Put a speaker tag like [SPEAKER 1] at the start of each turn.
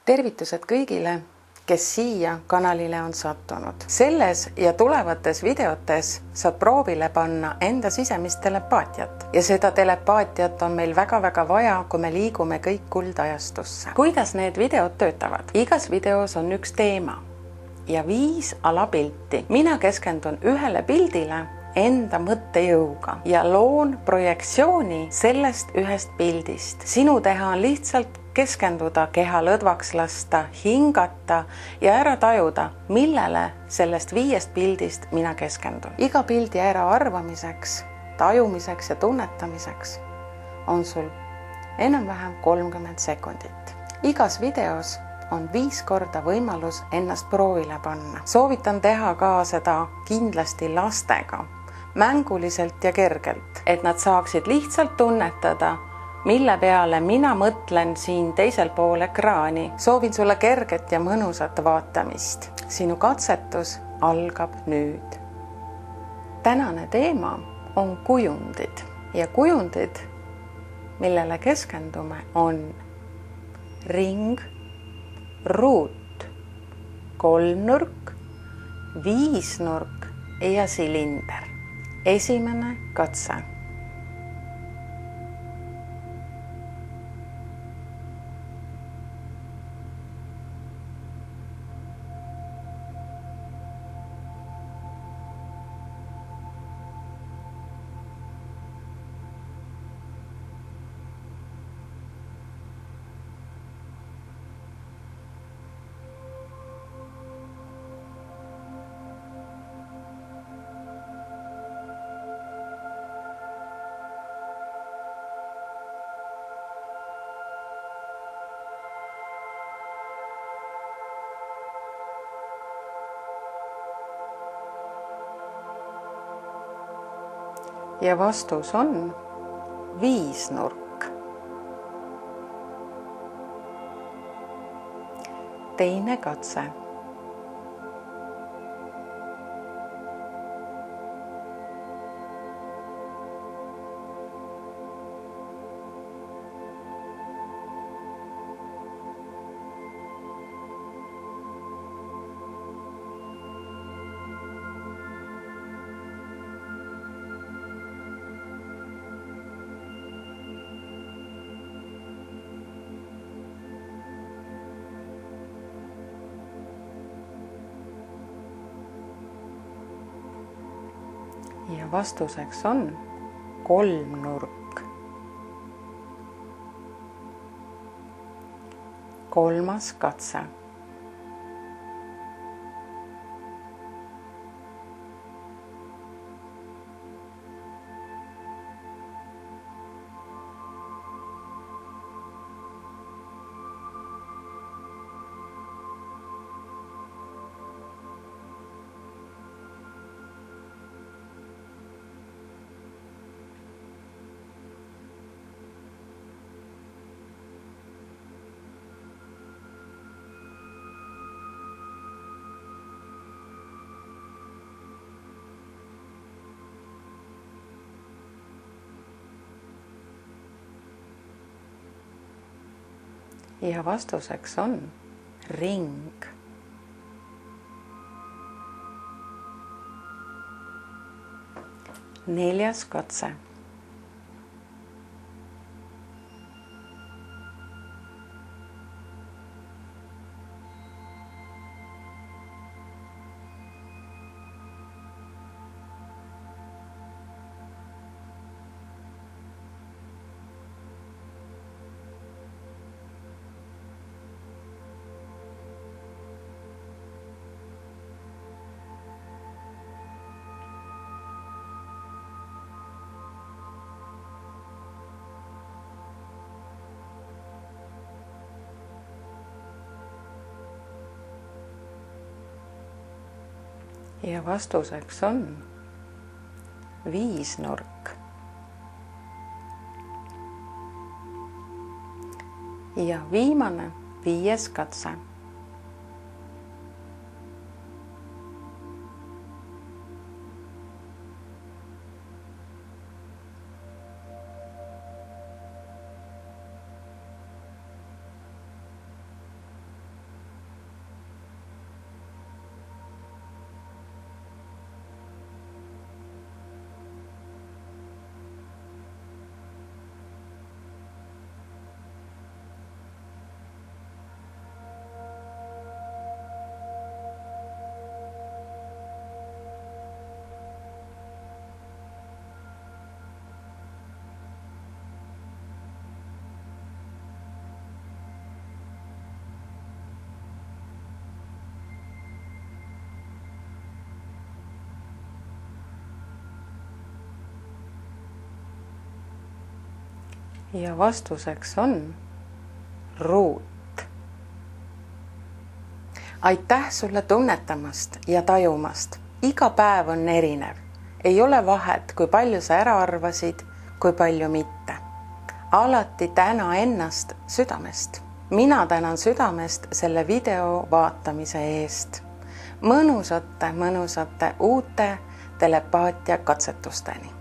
[SPEAKER 1] Tervitused kõigile, kes siia kanalile on sattunud. Selles ja tulevates videotes saab proovile panna enda sisemist telepaatiat. Ja seda telepaatiat on meil väga-väga vaja, kui me liigume kõik kuldajastusse. Kuidas need videod töötavad? Igas videos on üks teema ja 5 alapilti. Mina keskendun ühele pildile enda mõttejõuga ja loon projektsiooni sellest ühest pildist. Sinu teha on lihtsalt keskenduda, keha lõdvaks lasta, hingata ja ära tajuda, millele sellest 5 pildist mina keskendun. Iga pildi ära arvamiseks, tajumiseks ja tunnetamiseks on sul enam-vähem 30 sekundit. Igas videos on 5 korda võimalus ennast proovile panna. Soovitan teha ka seda kindlasti lastega, mänguliselt ja kergelt, et nad saaksid lihtsalt tunnetada, mille peale mina mõtlen siin teisel pool ekraani. Soovin sulle kerget ja mõnusat vaatamist. Sinu katsetus algab nüüd. Tänane teema on kujundid ja kujundid, millele keskendume, on ring, ruut, kolmnurk, viisnurk ja silinder. Esimene katse. Ja vastus on viisnurk. Teine katse. Ja vastuseks on kolmnurk. Kolmas katse. Ja vastuseks on ring. Neljas katse. Ja vastuseks on viisnurk. Ja viimane, 5. katse. ja vastuseks on ruut. Aitäh sulle tunnetamast ja tajumast. Iga päev on erinev. Ei ole vahet, kui palju sa ära arvasid, kui palju mitte. Alati täna ennast südamest. Mina tänan südamest selle video vaatamise eest. Mõnusate uute telepaatia katsetusteni.